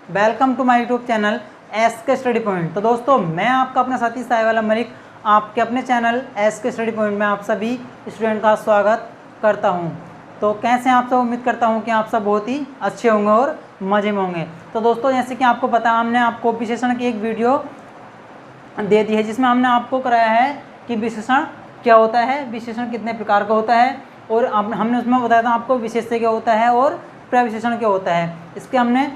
Welcome to my YouTube channel SK study point. तो दोस्तों, मैं आपका अपना साथी साहिब वाला मलिक आपके अपने चैनल एसके स्टडी पॉइंट में आप सभी स्टूडेंट का स्वागत करता हूं। तो कैसे आप सब, उम्मीद करता हूं कि आप सब बहुत ही अच्छे होंगे और मज़े में होंगे। तो दोस्तों, जैसे कि आपको पता, हमने आपको विशेषण की एक वीडियो दे दी है जिसमें हमने आपको कराया है कि विशेषण क्या होता है, विशेषण कितने प्रकार का होता है, और हमने उसमें बताया था आपको विशेष्य क्या होता है और प्रविशेषण क्या होता है। इसके हमने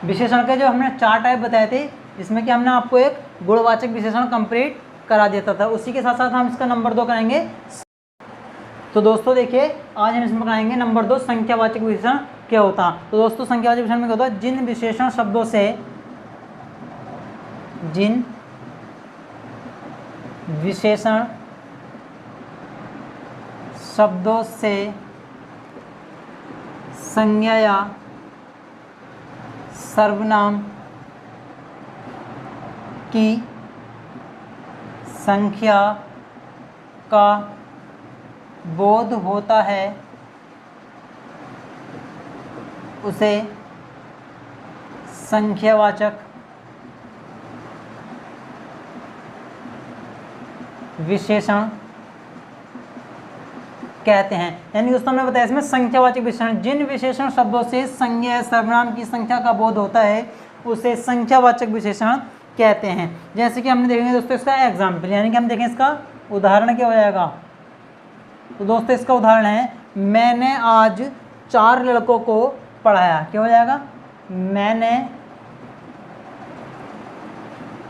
विशेषण के जो हमने 4 टाइप बताए थे, जिसमें कि हमने आपको एक गुणवाचक विशेषण कंप्लीट करा देता था। उसी के साथ साथ हम इसका नंबर 2 कराएंगे। तो दोस्तों देखिए, आज हम इसमें कराएंगे नंबर 2, संख्यावाचक विशेषण क्या होता है। तो दोस्तों, संख्यावाचक विशेषण में क्या होता है, जिन विशेषण शब्दों से संज्ञा या सर्वनाम की संख्या का बोध होता है, उसे संख्यावाचक विशेषण कहते हैं। यानी दोस्तों, हमने बताया इसमें संख्यावाचक विशेषण, जिन विशेषण शब्दों से संज्ञा सर्वनाम की संख्या का बोध होता है उसे संख्यावाचक विशेषण कहते हैं। जैसे कि हमने देखेंगे दोस्तों इसका एग्जाम्पल, यानी कि हम देखें इसका उदाहरण क्या हो जाएगा। तो दोस्तों, इसका उदाहरण है, मैंने आज 4 लड़कों को पढ़ाया। क्या हो जाएगा, मैंने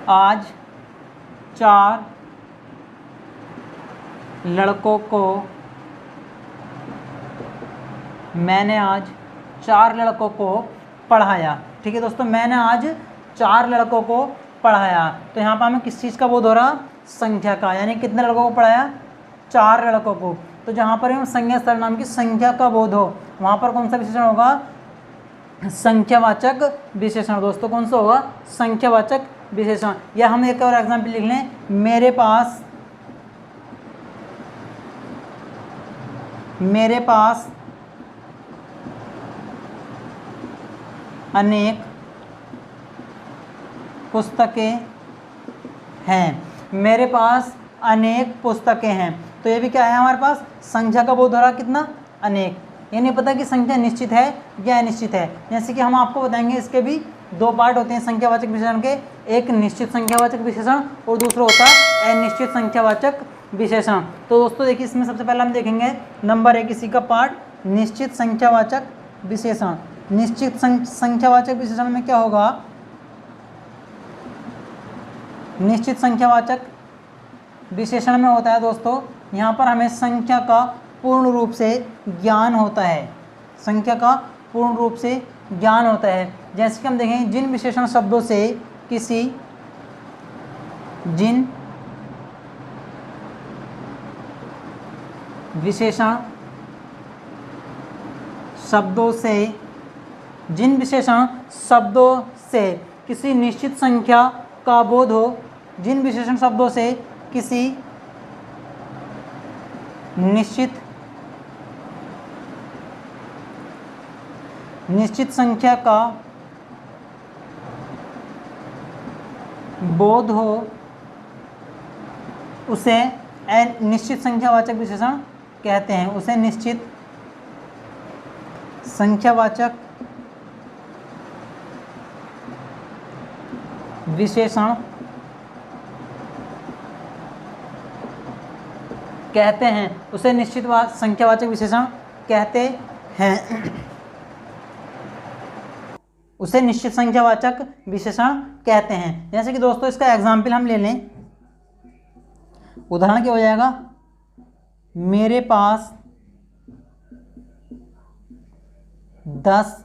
आज 4 लड़कों को पढ़ाया। ठीक है दोस्तों, मैंने आज 4 लड़कों को पढ़ाया। तो यहाँ पर हमें किस चीज़ का बोध हो रहा, संख्या का, यानी कितने लड़कों को पढ़ाया, 4 लड़कों को। तो जहाँ पर हम संज्ञा सर्वनाम की संख्या का बोध हो, वहाँ पर कौन सा विशेषण होगा, संख्यावाचक विशेषण। दोस्तों, कौन सा होगा, संख्यावाचक विशेषण। या हम एक और एग्जाम्पल लिख लें, मेरे पास अनेक पुस्तकें हैं। मेरे पास अनेक पुस्तकें हैं। तो ये भी क्या है, हमारे पास संख्या का बोध हो रहा, कितना, अनेक। ये नहीं पता कि संख्या निश्चित है या अनिश्चित है। जैसे कि हम आपको बताएंगे, इसके भी 2 पार्ट होते हैं संख्यावाचक विशेषण के, एक निश्चित संख्यावाचक विशेषण और दूसरा होता है अनिश्चित संख्यावाचक विशेषण। तो दोस्तों देखिए, इसमें सबसे पहले हम देखेंगे नंबर 1 इसी का पार्ट, निश्चित संख्यावाचक विशेषण। निश्चित संख्यावाचक विशेषण में क्या होगा, निश्चित संख्यावाचक विशेषण में होता है दोस्तों, यहाँ पर हमें संख्या का पूर्ण रूप से ज्ञान होता है। संख्या का पूर्ण रूप से ज्ञान होता है। जैसे कि हम देखें, जिन विशेषण शब्दों से किसी निश्चित संख्या का बोध हो, जिन विशेषण शब्दों से किसी निश्चित संख्या का बोध हो, उसे अनिश्चित संख्यावाचक विशेषण कहते हैं। उसे निश्चित संख्यावाचक विशेषण कहते हैं। उसे निश्चित संख्यावाचक विशेषण कहते हैं। उसे निश्चित संख्यावाचक विशेषण कहते हैं। जैसे कि दोस्तों, इसका एग्जाम्पल हम ले लें, उदाहरण क्या हो जाएगा, मेरे पास 10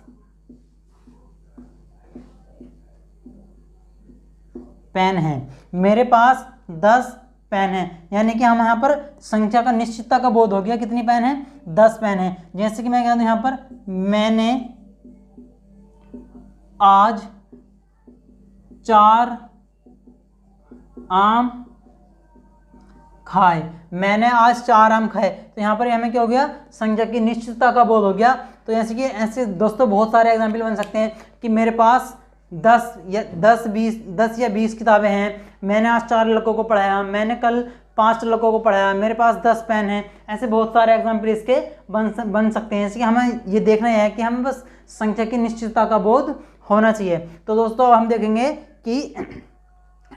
पेन हैं। मेरे पास 10 पेन है, यानी कि हम यहाँ पर संख्या का निश्चितता का बोध हो गया, कितनी पेन है, 10 पेन है। जैसे कि मैं कह दूँ यहाँ पर, मैंने आज 4 आम खाए। मैंने आज 4 आम खाए, तो यहाँ पर हमें क्या हो गया, संख्या की निश्चितता का बोध हो गया। तो जैसे कि ऐसे दोस्तों बहुत सारे एग्जाम्पल बन सकते हैं कि मेरे पास 10 या 20 किताबें हैं, मैंने आज 4 लड़कों को पढ़ाया, मैंने कल 5 लड़कों को पढ़ाया, मेरे पास 10 पेन हैं। ऐसे बहुत सारे एग्जाम्पल इसके बन सकते हैं। इसलिए हमें ये देखना है कि हमें बस संख्या की निश्चितता का बोध होना चाहिए। तो दोस्तों अब हम देखेंगे कि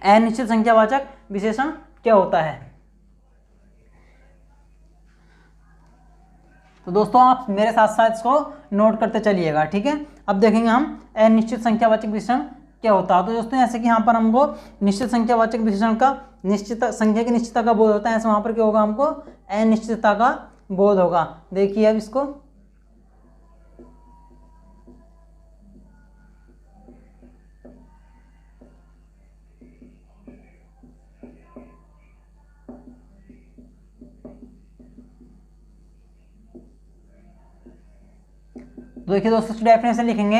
अनिश्चित संख्यावाचक विशेषण क्या होता है। तो दोस्तों आप मेरे साथ साथ इसको नोट करते चलिएगा, ठीक है। अब देखेंगे हम अनिश्चित संख्यावाचक विशेषण क्या होता है। तो दोस्तों ऐसे कि यहाँ पर हमको निश्चित संख्यावाचक विशेषण का संख्या की निश्चितता का बोध होता है, ऐसे वहाँ पर क्या होगा, हमको अनिश्चितता का बोध होगा। देखिए अब इसको, तो देखिए दोस्तों डेफिनेशन लिखेंगे,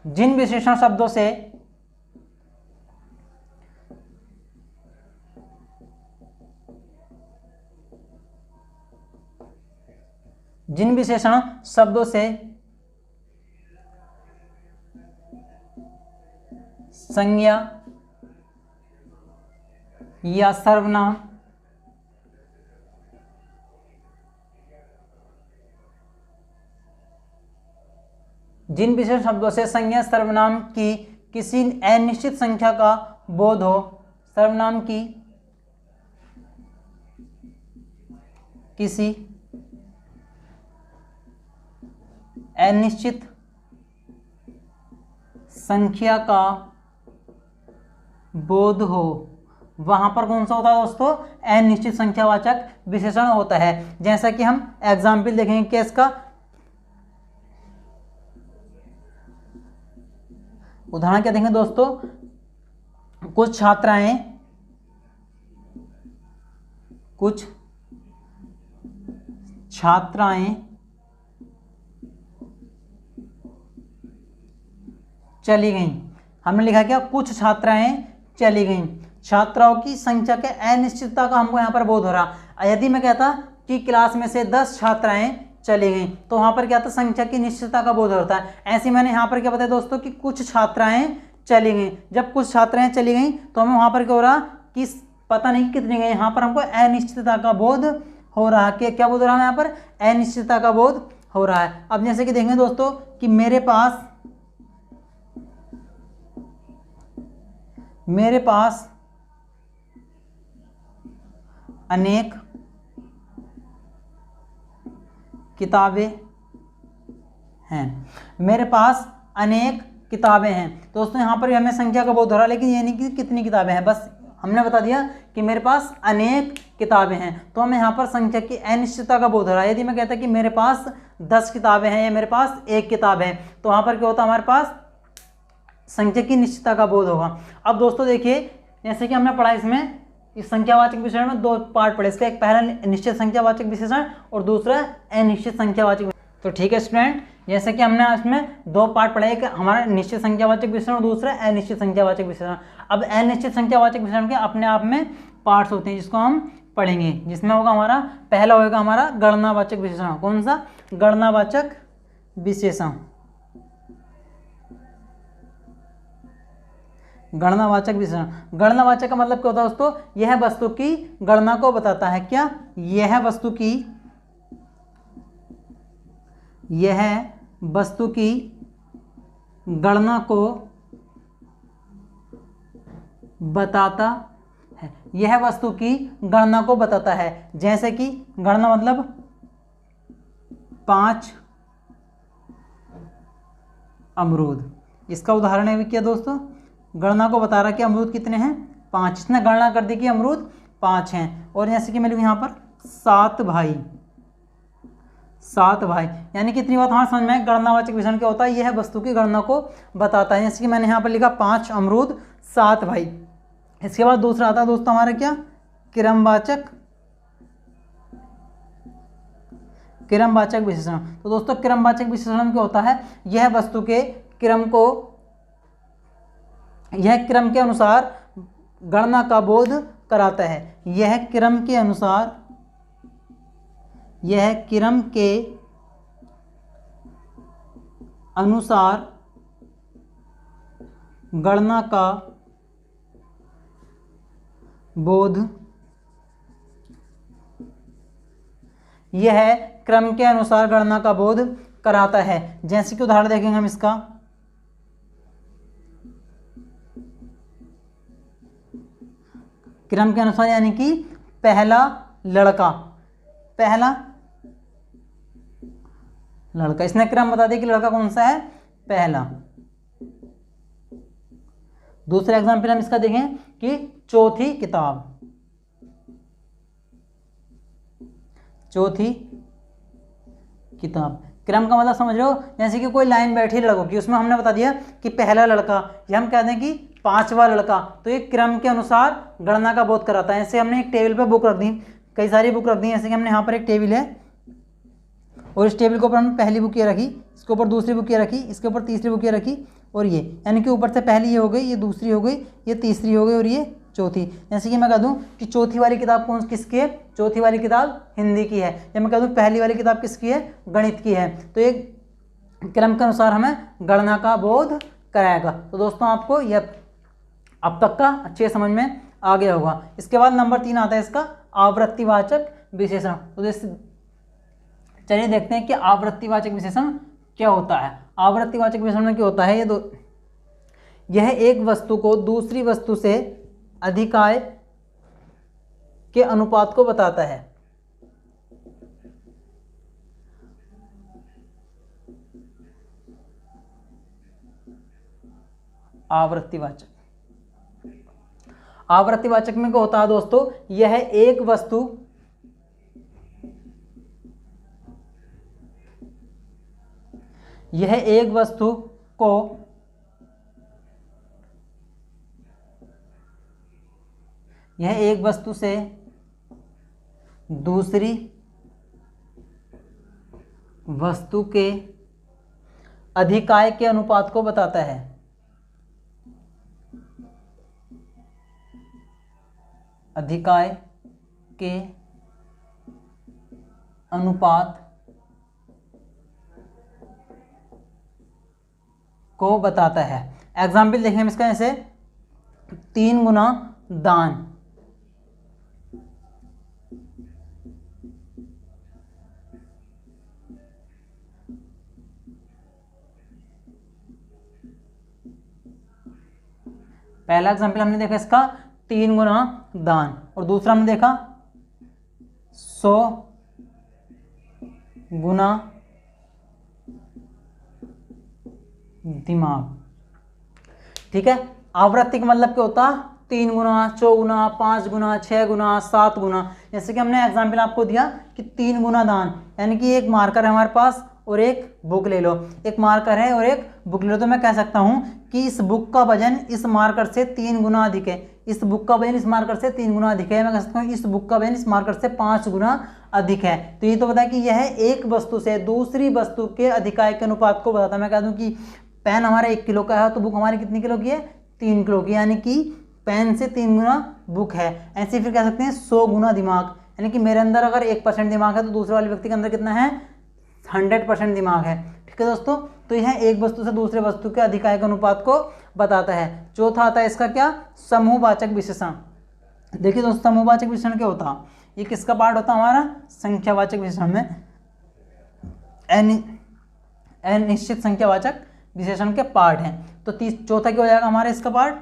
जिन विशेषण शब्दों से संज्ञा या सर्वनाम जिन विशेष शब्दों से संज्ञा सर्वनाम की किसी अनिश्चित संख्या का बोध हो, सर्वनाम की किसी अनिश्चित संख्या का बोध हो, वहां पर कौन सा होता है दोस्तों, अनिश्चित संख्यावाचक विशेषण होता है। जैसा कि हम एग्जाम्पल देखेंगे केस का, उदाहरण क्या देखेंगे दोस्तों, कुछ छात्राएं चली गईं। हमने लिखा क्या, कुछ छात्राएं चली गईं। छात्राओं की संख्या के अनिश्चितता का हमको यहाँ पर बोध हो रहा। यदि मैं कहता कि क्लास में से 10 छात्राएं चली गईं, तो वहाँ पर क्या था, संख्या की निश्चितता का बोध होता है। ऐसे मैंने यहाँ पर क्या बताया दोस्तों कि कुछ छात्राएं चली गईं। जब कुछ छात्राएं चली गईं तो हमें वहाँ पर क्या हो रहा कि पता नहीं कितनी गई, यहाँ पर हमको अनिश्चितता का बोध हो रहा है। क्या बोध हो रहा है यहाँ पर, अनिश्चितता का बोध हो रहा है। अब जैसे कि देखेंगे दोस्तों कि मेरे पास अनेक किताबें हैं, मेरे पास अनेक किताबें हैं। दोस्तों यहाँ पर भी हमें संख्या का बोध हो रहा है, लेकिन ये नहीं कि कितनी किताबें हैं, बस हमने बता दिया कि मेरे पास अनेक किताबें हैं, तो हमें यहाँ पर संख्या की अनिश्चितता का बोध हो रहा है। यदि मैं कहता कि मेरे पास 10 किताबें हैं या मेरे पास 1 किताब है, तो वहाँ पर क्या होता है, हमारे पास संख्या की निश्चितता का बोध होगा। अब दोस्तों देखिए, जैसे कि हमने पढ़ा इसमें इस संख्यावाचक विशेषण में 2 पार्ट पढ़े। इसका एक पहला निश्चित संख्यावाचक विशेषण और दूसरा अनिश्चित संख्यावाचक। तो ठीक है स्टूडेंट, जैसे कि हमने इसमें 2 पार्ट पढ़े, एक हमारा निश्चित संख्यावाचक विशेषण और दूसरा अनिश्चित संख्यावाचक विशेषण। अब अनिश्चित संख्यावाचक विशेषण के अपने आप में पार्ट्स होते हैं जिसको हम पढ़ेंगे, जिसमें होगा हमारा पहला होगा हमारा गणनावाचक विशेषण। कौन सा, गणनावाचक विशेषण। गणनावाचक विशेषण, गणनावाचक का मतलब क्या होता है दोस्तों, यह वस्तु की गणना को बताता है। क्या, यह वस्तु की गणना को बताता है, यह वस्तु की गणना को बताता है। जैसे कि गणना मतलब 5 अमरूद, इसका उदाहरण है क्या दोस्तों, गणना को बता रहा कि अमरूद कितने हैं, 5। इसने गणना कर दी कि अमरूद 5 हैं। और जैसे कि मैं लिखूँ यहाँ पर 7 भाई, यानी कितनी बात हमारे समझ में, गणनावाचक विशेषण क्या होता है, यह वस्तु की गणना को बताता है। जैसे कि मैंने यहाँ पर लिखा 5 अमरूद 7 भाई। इसके बाद दूसरा आता है दोस्तों हमारा क्या, क्रमवाचक विशेषण। तो दोस्तों क्रमवाचक विशेषण क्या होता है, यह वस्तु के क्रम के अनुसार गणना का बोध कराता है। यह क्रम के अनुसार गणना का बोध, यह क्रम के अनुसार गणना का बोध कराता है। जैसे कि उदाहरण देखेंगे हम इसका, क्रम के अनुसार यानी कि पहला लड़का, इसने क्रम बता दिया कि लड़का कौन सा है, पहला। दूसरा एग्जाम्पल हम इसका देखें कि चौथी किताब। क्रम का मतलब समझ रहे हो, जैसे कि कोई लाइन बैठी लड़कों की, उसमें हमने बता दिया कि पहला लड़का, या हम कहते हैं कि पांचवा लड़का, तो ये क्रम के अनुसार गणना का बोध कराता है। ऐसे हमने एक टेबल पे बुक रख दी, कई सारी बुक रख दी, जैसे कि हमने यहाँ पर एक टेबल है और इस टेबल के ऊपर हमने पहली बुक ये रखी, इसके ऊपर दूसरी बुक ये रखी, इसके ऊपर तीसरी बुक ये रखी, और ये यानी कि ऊपर से पहली ये हो गई, ये दूसरी हो गई, ये तीसरी हो गई और ये चौथी। जैसे कि मैं कह दूं कि चौथी वाली किताब किसकी है, चौथी वाली किताब हिंदी की है, या मैं कह दूं पहली वाली किताब किसकी है, गणित की है। तो ये क्रम के अनुसार हमें गणना का बोध कराएगा। तो दोस्तों आपको यह अब तक का अच्छे समझ में आ गया होगा। इसके बाद नंबर 3 आता है इसका आवृत्तिवाचक विशेषण। तो चलिए देखते हैं कि आवृत्तिवाचक विशेषण क्या होता है। आवृत्तिवाचक विशेषण में क्या होता है, यह एक वस्तु को दूसरी वस्तु से अधिकाय के अनुपात को बताता है। आवृत्तिवाचक में क्या होता है दोस्तों, यह एक वस्तु को से दूसरी वस्तु के अधिकाय के अनुपात को बताता है। अधिकाय के अनुपात को बताता है। एग्जाम्पल देखें हम इसका, जैसे 3 गुना दान। पहला एग्जाम्पल हमने देखा इसका 3 गुना दान, और दूसरा हमने देखा 100 गुना दिमाग। ठीक है, आवृत्ति का मतलब क्या होता है, 3 गुना, 4 गुना, 5 गुना, 6 गुना, 7 गुना। जैसे कि हमने एग्जाम्पल आपको दिया कि 3 गुना दान, यानी कि एक मार्कर है हमारे पास और एक बुक ले लो, एक मार्कर है और एक बुक ले लो, तो मैं कह सकता हूं कि इस बुक का वजन इस मार्कर से 3 गुना अधिक है, इस बुक का वजन इस मार्कर से 3 गुना अधिक है। मैं कह सकता हूँ इस बुक का वजन इस मार्कर से 5 गुना अधिक है। तो ये तो पता है कि यह एक वस्तु से दूसरी वस्तु के अधिकाय के अनुपात को बताता है। मैं कह दूं कि पेन हमारा 1 किलो का है तो बुक हमारी कितनी किलो की है, 3 किलो की, यानी कि पेन से 3 गुना बुक है। ऐसे फिर कह सकते हैं 100 गुना दिमाग, यानी कि मेरे अंदर अगर 1% दिमाग है तो दूसरे वाले व्यक्ति के अंदर कितना है, 100% दिमाग है। ठीक है दोस्तों, तो यह एक वस्तु से दूसरे वस्तु के अधिकाय के अनुपात को बताता है। चौथा आता है इसका क्या, समूहवाचक विशेषण। देखिए दोस्तों, समूहवाचक विशेषण क्या होता है, ये किसका पार्ट होता है हमारा, संख्यावाचक विशेषण में, अनिश्चित संख्यावाचक विशेषण के पार्ट हैं। तो चौथा क्या हो जाएगा हमारा इसका पार्ट,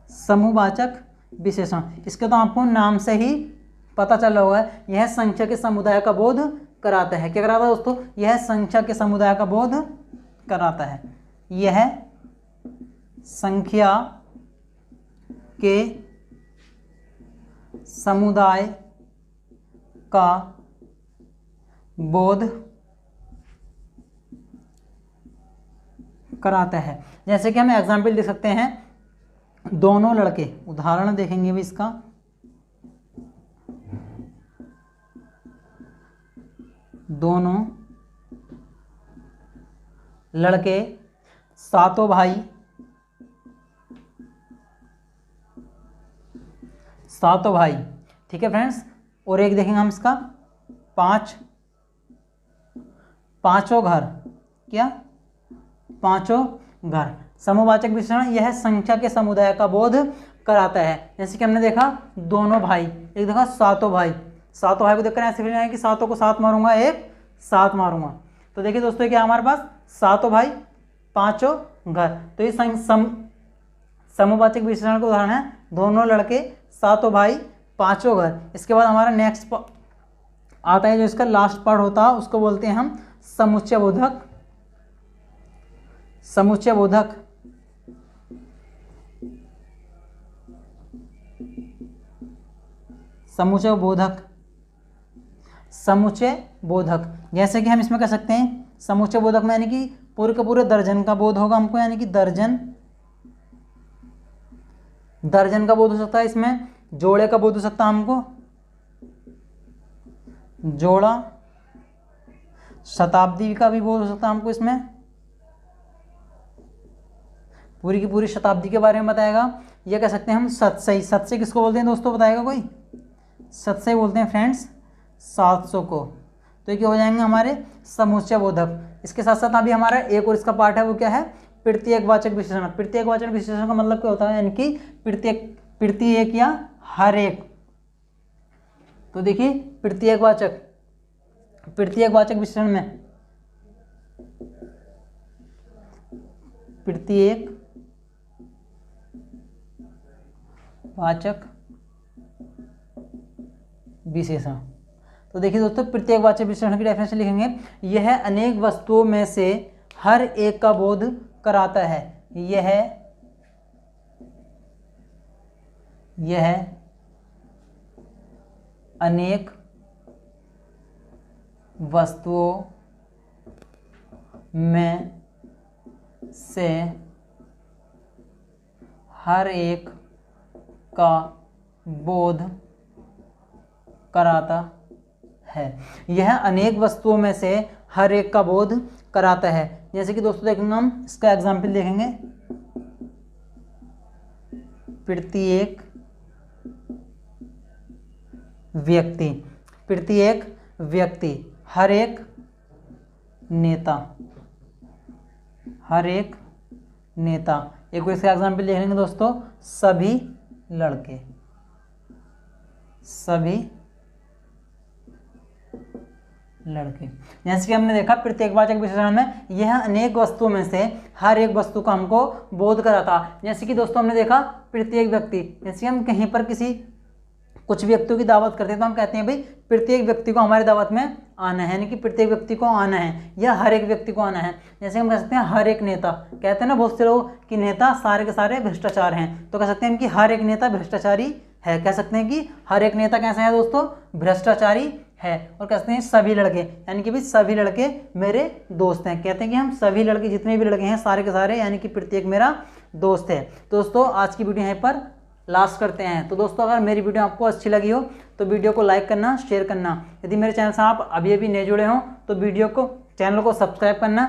समूहवाचक विशेषण। इसके तो आपको नाम से ही पता चल रहा होगा, यह संख्या के समुदाय का बोध कराता है। क्या कराता है दोस्तों, यह संख्या के समुदाय का बोध कराता है। यह संख्या के समुदाय का बोध कराता है। जैसे कि हम एग्जाम्पल दे सकते हैं, दोनों लड़के, उदाहरण देखेंगे भी इसका, दोनों लड़के सातों भाई, ठीक है फ्रेंड्स। और एक देखेंगे हम इसका 5 पांचों घर, क्या, पांचों घर। समूहवाचक विशेषण यह संख्या के समुदाय का बोध कराता है। जैसे कि हमने देखा दोनों भाई, एक देखा सातों भाई, सातों भाई को देखकर ऐसे फीलिंग आया कि सातों को सात मारूंगा, एक सात मारूंगा। तो देखिए दोस्तों क्या हमारे पास सातों भाई पांचों घर। तो ये समूहवाचक विशेषण का उदाहरण है, दोनों लड़के सातों भाई पांचों घर। इसके बाद हमारा नेक्स्ट आता है जो इसका लास्ट पार्ट होता है, उसको बोलते हैं हम समुच्चय बोधक। समुच्चय बोधक, समुच्चय बोधक, समुच्चय बोधक। जैसे कि हम इसमें कह सकते हैं समुच्चय बोधक में यानी कि पूरे के पूरे दर्जन का बोध होगा हमको, यानी कि दर्जन, दर्जन का बोध हो सकता है। इसमें जोड़े का बोध हो सकता है हमको, जोड़ा। शताब्दी का भी बोध हो सकता है हमको, इसमें पूरी की पूरी शताब्दी के बारे में बताएगा। ये कह सकते हैं हम सतसई। सतसई किसको बोलते हैं दोस्तों, बताएगा कोई? सतसई बोलते हैं फ्रेंड्स 700 को। तो ये क्या हो जाएंगे हमारे समुच्चय बोधक। इसके साथ साथ अभी हमारा एक और इसका पार्ट है, वो क्या है, प्रत्येकवाचक विशेषण। प्रत्येकवाचक विशेषण का मतलब क्या होता है, यानी कि प्रत्येक या हर एक। तो देखिए प्रत्येकवाचक विशेषण में प्रत्येकवाचक विशेषण। तो देखिए दोस्तों प्रत्येकवाचक विशेषण की डेफिनेशन लिखेंगे, यह अनेक वस्तुओं में से हर एक का बोध कराता है। यह अनेक वस्तुओं में से हर एक का बोध कराता है। यह अनेक वस्तुओं में से हर एक का बोध कराता है। जैसे कि दोस्तों देखेंगे हम इसका एग्जाम्पल देखेंगे, प्रत्येक व्यक्ति, हर एक नेता। एक इसका एग्जाम्पल देख लेंगे दोस्तों, सभी लड़के। जैसे कि हमने देखा प्रत्येकवाचक विशेषण में यह अनेक वस्तुओं में से हर एक वस्तु का हमको बोध कराता। जैसे कि दोस्तों हमने देखा प्रत्येक व्यक्ति, जैसे हम कहीं पर कुछ व्यक्तियों की दावत करते हैं तो हम कहते हैं भाई प्रत्येक व्यक्ति को हमारी दावत में आना है, यानी कि प्रत्येक व्यक्ति को आना है या हर एक व्यक्ति को आना है। जैसे हम कह सकते हैं हर एक नेता, कहते हैं ना बहुत से लोग कि नेता सारे के सारे भ्रष्टाचार हैं, तो कह सकते हैं कि हर एक नेता भ्रष्टाचारी है। कह सकते हैं कि हर एक नेता कैसा है दोस्तों, भ्रष्टाचारी है। और कहते हैं सभी लड़के, यानी कि भाई सभी लड़के मेरे दोस्त हैं। कहते हैं कि हम सभी लड़के, जितने भी लड़के हैं सारे के सारे, यानी कि प्रत्येक मेरा दोस्त है। दोस्तों आज की वीडियो यहाँ पर लास्ट करते हैं। तो दोस्तों अगर मेरी वीडियो आपको अच्छी लगी हो तो वीडियो को लाइक करना, शेयर करना। यदि मेरे चैनल से आप अभी नए जुड़े हों तो चैनल को सब्सक्राइब करना।